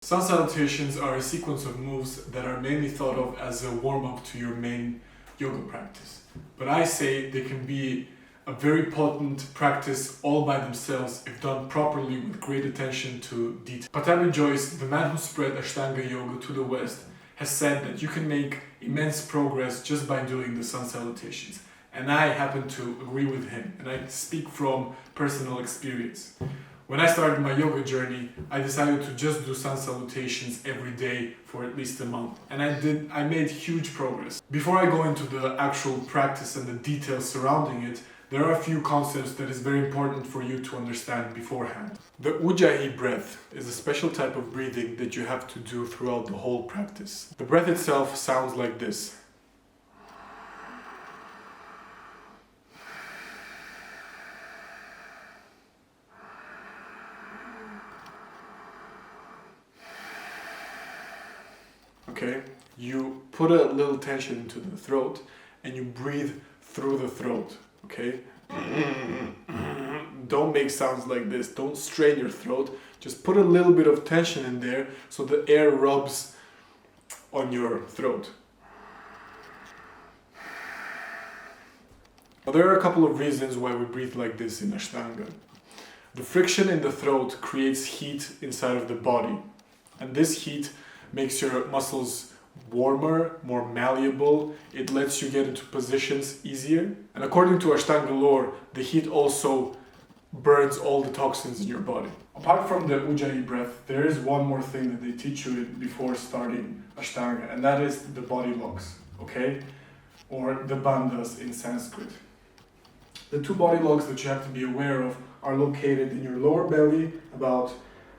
Sun salutations are a sequence of moves that are mainly thought of as a warm-up to your main yoga practice. But I say they can be a very potent practice all by themselves if done properly with great attention to detail. Patanjali Joyce, the man who spread Ashtanga Yoga to the West, has said that you can make immense progress just by doing the sun salutations. And I happen to agree with him, and I speak from personal experience. When I started my yoga journey, I decided to just do sun salutations every day for at least a month. And I made huge progress. Before I go into the actual practice and the details surrounding it, there are a few concepts that is very important for you to understand beforehand. The Ujahi breath is a special type of breathing that you have to do throughout the whole practice. The breath itself sounds like this. Okay, you put a little tension into the throat and you breathe through the throat, okay? Don't make sounds like this, don't strain your throat, just put a little bit of tension in there so the air rubs on your throat. Now, there are a couple of reasons why we breathe like this in Ashtanga. The friction in the throat creates heat inside of the body, and this heat makes your muscles warmer, more malleable. It lets you get into positions easier. And according to Ashtanga lore, the heat also burns all the toxins in your body. Apart from the Ujahi breath, there is one more thing that they teach you before starting Ashtanga, and that is the body locks, okay? Or the bandas in Sanskrit. The two body locks that you have to be aware of are located in your lower belly, about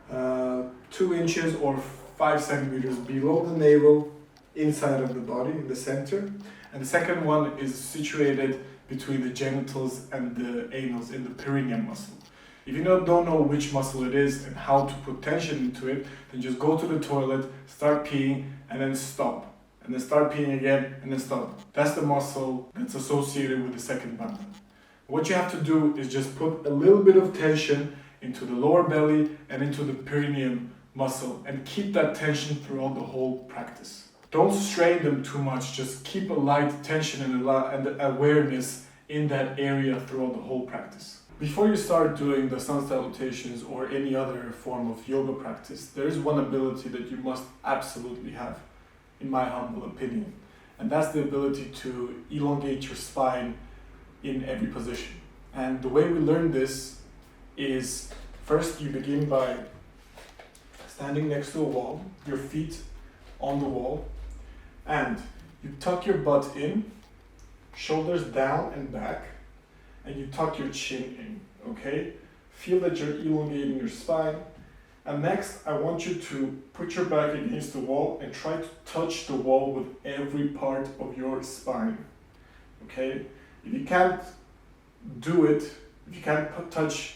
2 inches or 5 centimeters below the navel, inside of the body, in the center. And the second one is situated between the genitals and the anals, in the perineum muscle. If you don't know which muscle it is and how to put tension into it, then just go to the toilet, start peeing, and then stop. And then start peeing again, and then stop. That's the muscle that's associated with the second bandha. What you have to do is just put a little bit of tension into the lower belly and into the perineum muscle, and keep that tension throughout the whole practice. Don't strain them too much, just keep a light tension and awareness in that area throughout the whole practice. Before you start doing the sun salutations or any other form of yoga practice, there is one ability that you must absolutely have, in my humble opinion, and that's the ability to elongate your spine in every position. And the way we learn this is, first you begin by standing next to a wall, your feet on the wall, and you tuck your butt in, shoulders down and back, and you tuck your chin in, okay? Feel that you're elongating your spine. And next, I want you to put your back against the wall and try to touch the wall with every part of your spine, okay? If you can't do it, if you can't touch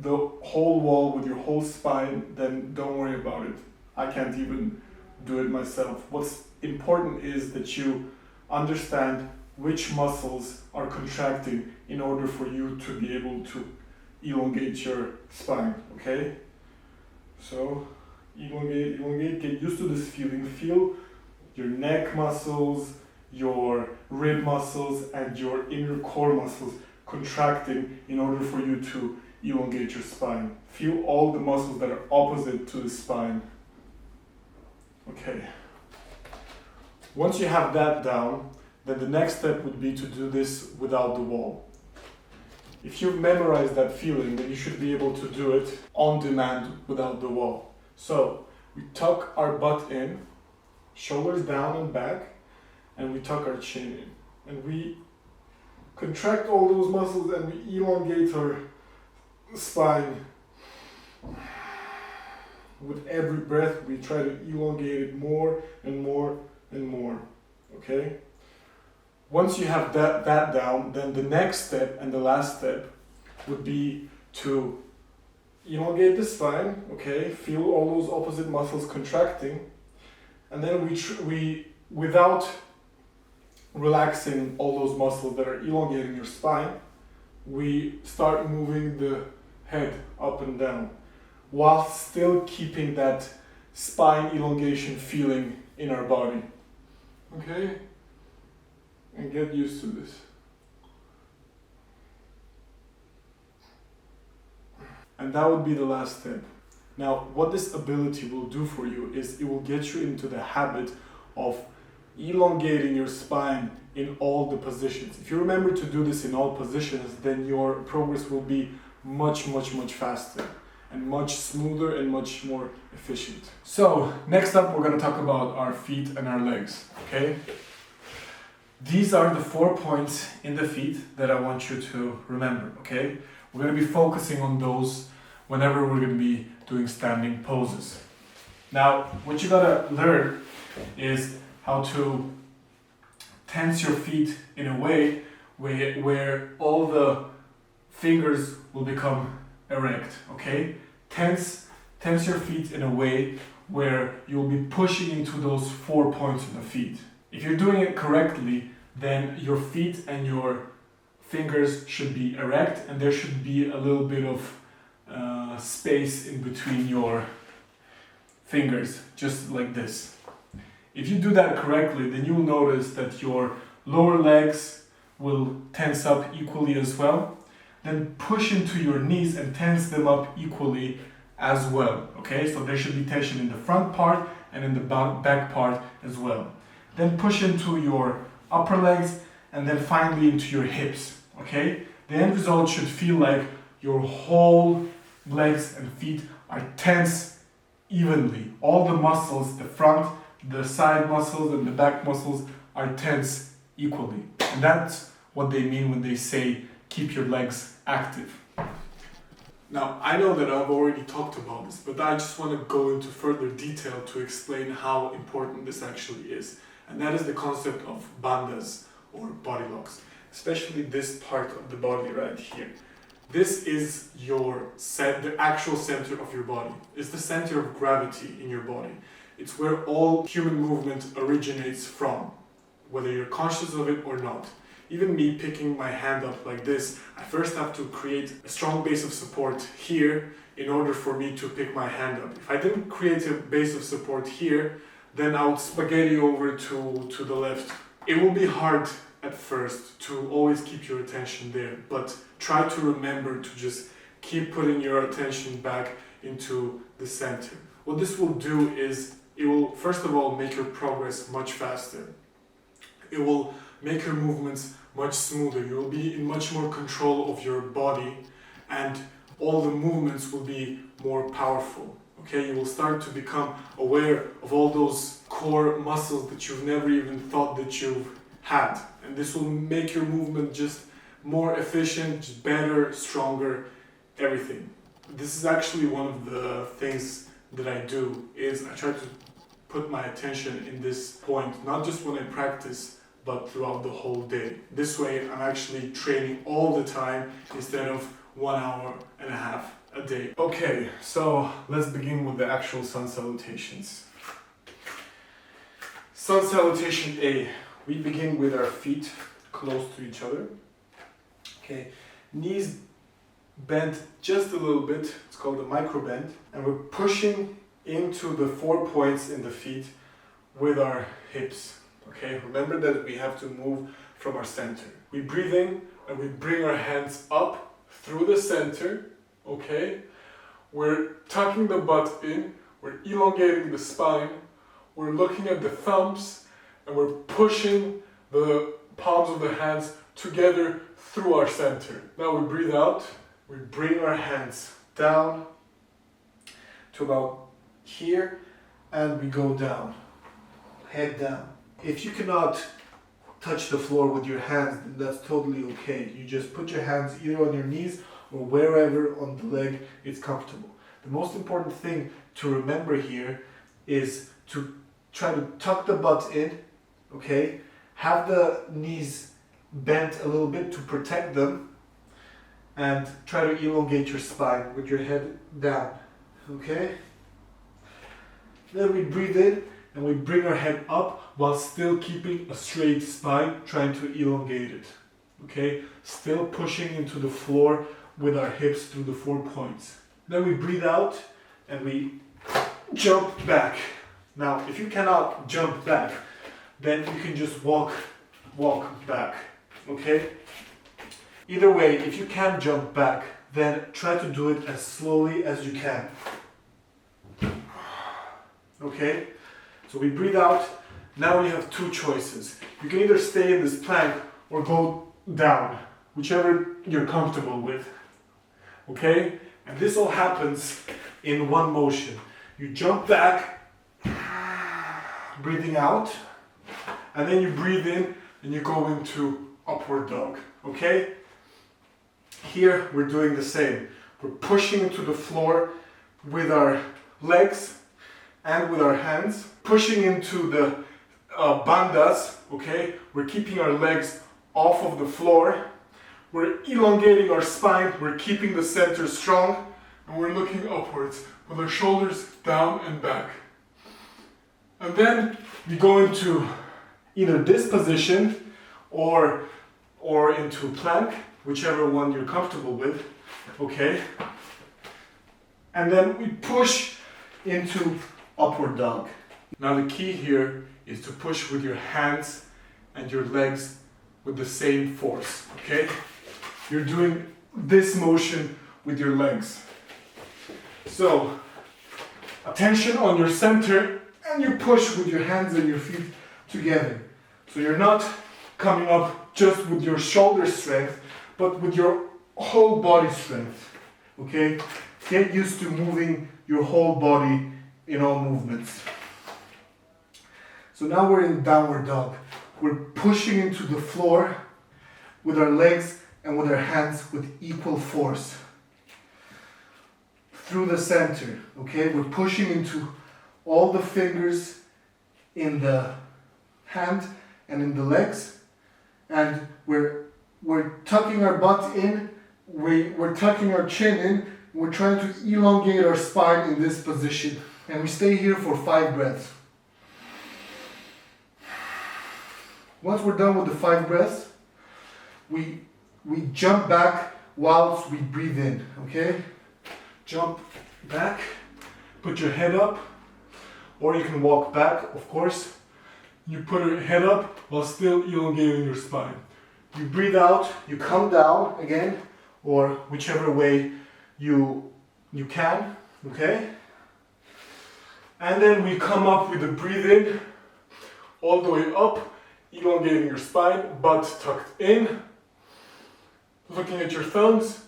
the whole wall with your whole spine, then don't worry about it. I can't even do it myself. What's important is that you understand which muscles are contracting in order for you to be able to elongate your spine, okay? So, elongate, get used to this feeling. Feel your neck muscles, your rib muscles, and your inner core muscles contracting in order for you to elongate your spine. Feel all the muscles that are opposite to the spine. Okay. Once you have that down, then the next step would be to do this without the wall. If you've memorized that feeling, then you should be able to do it on demand without the wall. So, we tuck our butt in, shoulders down and back, and we tuck our chin in. And we contract all those muscles and we elongate our spine. With every breath, we try to elongate it more and more and more, okay? Once you have that down, then the next step and the last step would be to elongate the spine, okay? Feel all those opposite muscles contracting, and then we without relaxing all those muscles that are elongating your spine, we start moving the head up and down while still keeping that spine elongation feeling in our body. Okay? And get used to this. And that would be the last step. Now, what this ability will do for you is it will get you into the habit of elongating your spine in all the positions. If you remember to do this in all positions, then your progress will be much faster and much smoother and much more efficient. So, next up we're going to talk about our feet and our legs, okay? These are the 4 points in the feet that I want you to remember, okay? We're going to be focusing on those whenever we're going to be doing standing poses. Now, what you gotta learn is how to tense your feet in a way where all the fingers will become erect, okay? Tense your feet in a way where you'll be pushing into those 4 points of the feet. If you're doing it correctly, then your feet and your fingers should be erect and there should be a little bit of space in between your fingers, just like this. If you do that correctly, then you'll notice that your lower legs will tense up equally as well. Then push into your knees and tense them up equally as well. Okay, so there should be tension in the front part and in the back part as well. Then push into your upper legs and then finally into your hips. Okay, the end result should feel like your whole legs and feet are tense evenly. All the muscles, the front, the side muscles and the back muscles are tense equally. And that's what they mean when they say keep your legs active. Now, I know that I've already talked about this, but I just want to go into further detail to explain how important this actually is. And that is the concept of bandas or body locks, especially this part of the body right here. This is the actual center of your body. It's the center of gravity in your body. It's where all human movement originates from, whether you're conscious of it or not. Even me picking my hand up like this, I first have to create a strong base of support here in order for me to pick my hand up. If I didn't create a base of support here, then I would spaghetti over to the left. It will be hard at first to always keep your attention there, but try to remember to just keep putting your attention back into the center. What this will do is it will first of all make your progress much faster. It will make your movements much smoother. You will be in much more control of your body and all the movements will be more powerful. Okay, you will start to become aware of all those core muscles that you've never even thought that you've had. And this will make your movement just more efficient, just better, stronger, everything. This is actually one of the things that I do, is I try to put my attention in this point, not just when I practice, but throughout the whole day. This way I'm actually training all the time instead of 1 hour and a half a day. Okay, so let's begin with the actual sun salutations. Sun salutation A. We begin with our feet close to each other. Okay, knees bent just a little bit. It's called a micro bend. And we're pushing into the 4 points in the feet with our hips. Okay, remember that we have to move from our center. We breathe in and we bring our hands up through the center. Okay, we're tucking the butt in, we're elongating the spine, we're looking at the thumbs, and we're pushing the palms of the hands together through our center. Now we breathe out, we bring our hands down to about here, and we go down, head down. If you cannot touch the floor with your hands, then that's totally okay. You just put your hands either on your knees or wherever on the leg is comfortable. The most important thing to remember here is to try to tuck the butt in, okay? Have the knees bent a little bit to protect them and try to elongate your spine with your head down, okay? Then we breathe in and we bring our head up while still keeping a straight spine, trying to elongate it, okay? Still pushing into the floor with our hips through the 4 points. Then we breathe out and we jump back. Now, if you cannot jump back, then you can just walk back, okay? Either way, if you can't jump back, then try to do it as slowly as you can. Okay? So we breathe out. Now you have two choices. You can either stay in this plank or go down, whichever you're comfortable with. Okay? And this all happens in one motion. You jump back, breathing out, and then you breathe in and you go into upward dog. Okay? Here we're doing the same. We're pushing into the floor with our legs and with our hands, pushing into the bandas, okay? We're keeping our legs off of the floor. We're elongating our spine, we're keeping the center strong, and we're looking upwards with our shoulders down and back. And then we go into either this position or into plank, whichever one you're comfortable with, okay? And then we push into upward dog. Now the key here is to push with your hands and your legs with the same force, okay? You're doing this motion with your legs. So, attention on your center, and you push with your hands and your feet together. So you're not coming up just with your shoulder strength, but with your whole body strength, okay? Get used to moving your whole body in all movements. So now we're in downward dog. We're pushing into the floor with our legs and with our hands with equal force. Through the center, okay? We're pushing into all the fingers in the hand and in the legs, and we're tucking our butt in, we're tucking our chin in, we're trying to elongate our spine in this position. And we stay here for 5 breaths. Once we're done with the 5 breaths, we jump back whilst we breathe in, okay? Jump back, put your head up, or you can walk back, of course. You put your head up while still elongating your spine. You breathe out, you come down again, or whichever way you can, okay? And then we come up with a breathe in, all the way up, elongating your spine, butt tucked in, looking at your thumbs,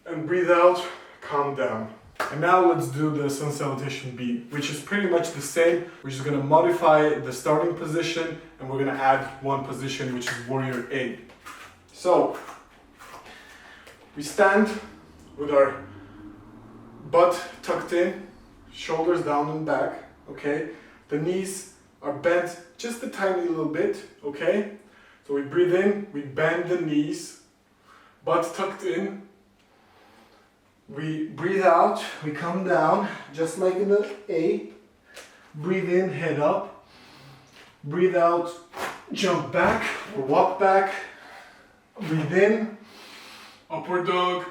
and breathe out, calm down. And now let's do the Sun Salutation B, which is pretty much the same. We're just gonna modify the starting position, and we're gonna add one position, which is Warrior A. So, we stand with our butt tucked in, shoulders down and back, okay? The knees are bent just a tiny little bit, okay? So we breathe in, we bend the knees, butt tucked in. We breathe out, we come down, just like in the A. Breathe in, head up. Breathe out, jump back or walk back. Breathe in, upward dog.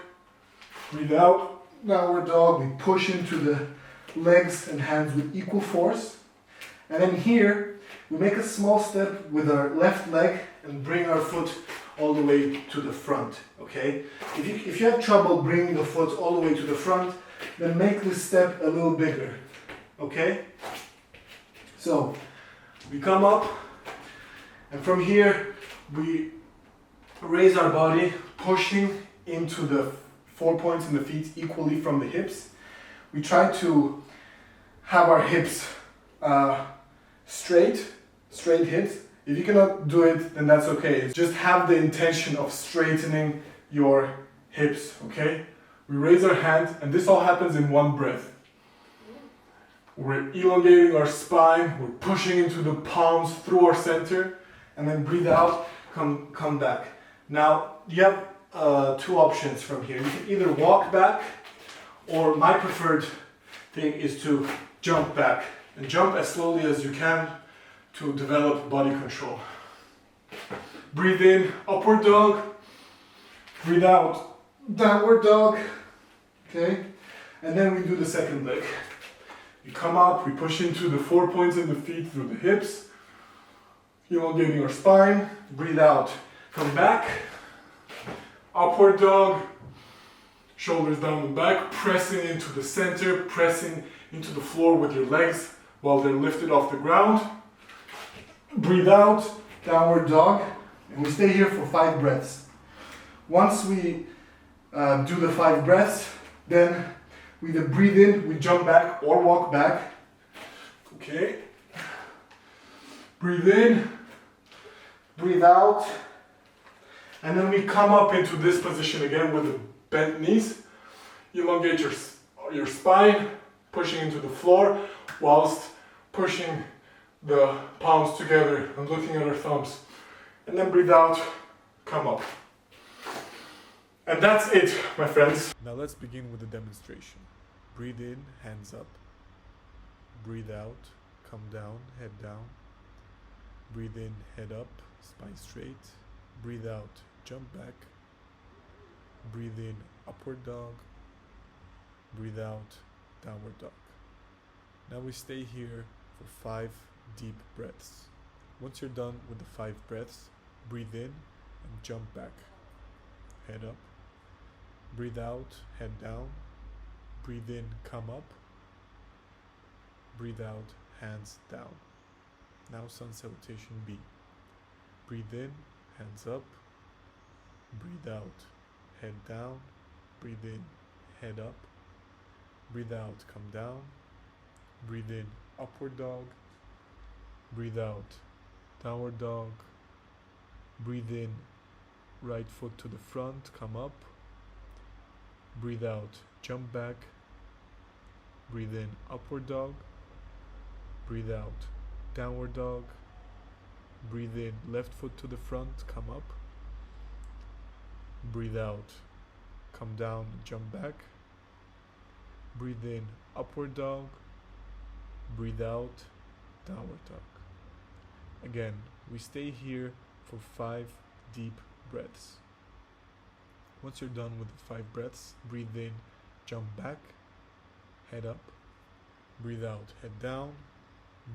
Breathe out, downward dog. We push into the legs and hands with equal force. And then here, we make a small step with our left leg and bring our foot all the way to the front, okay? If you have trouble bringing the foot all the way to the front, then make this step a little bigger, okay? So, we come up, and from here, we raise our body, pushing into the 4 points in the feet equally from the hips. We try to have our hips straight hips. If you cannot do it, then that's okay. Just have the intention of straightening your hips, okay? We raise our hand, and this all happens in one breath. We're elongating our spine, we're pushing into the palms through our center, and then breathe out, come back. Now, you have 2 options from here. You can either walk back, or my preferred thing is to jump back. And jump as slowly as you can to develop body control. Breathe in, upward dog. Breathe out, downward dog. Okay? And then we do the second leg. We come up, we push into the 4 points in the feet through the hips, elongating our spine. Breathe out, come back. Upward dog, shoulders down and back, pressing into the center, pressing into the floor with your legs while they're lifted off the ground. Breathe out, downward dog, and we stay here for 5 breaths. Once we do the 5 breaths, then we either breathe in, we jump back or walk back. Okay. Breathe in, breathe out, and then we come up into this position again with the bent knees. Elongate your spine, pushing into the floor whilst pushing the palms together and looking at our thumbs. And then breathe out, come up. And that's it, my friends. Now let's begin with the demonstration. Breathe in, hands up. Breathe out, come down, head down. Breathe in, head up, spine straight. Breathe out, jump back. Breathe in, upward dog. Breathe out, downward dog. Now we stay here for 5 deep breaths. Once you're done with the 5 breaths, breathe in and jump back. Head up. Breathe out, head down. Breathe in, come up. Breathe out, hands down. Now Sun Salutation B. Breathe in, hands up. Breathe out, head down. Breathe in, head up. Breathe out, come down. Breathe in, upward dog. Breathe out, downward dog. Breathe in, right foot to the front, come up. Breathe out, jump back. Breathe in, upward dog. Breathe out, downward dog. Breathe in, left foot to the front, come up. Breathe out, come down, jump back. Breathe in, upward dog. Breathe out, downward dog. Again, we stay here for 5 deep breaths. Once you're done with the 5 breaths, breathe in, jump back, head up. Breathe out, head down.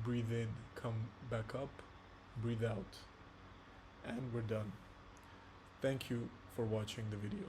Breathe in, come back up. Breathe out. And we're done. Thank you for watching the video.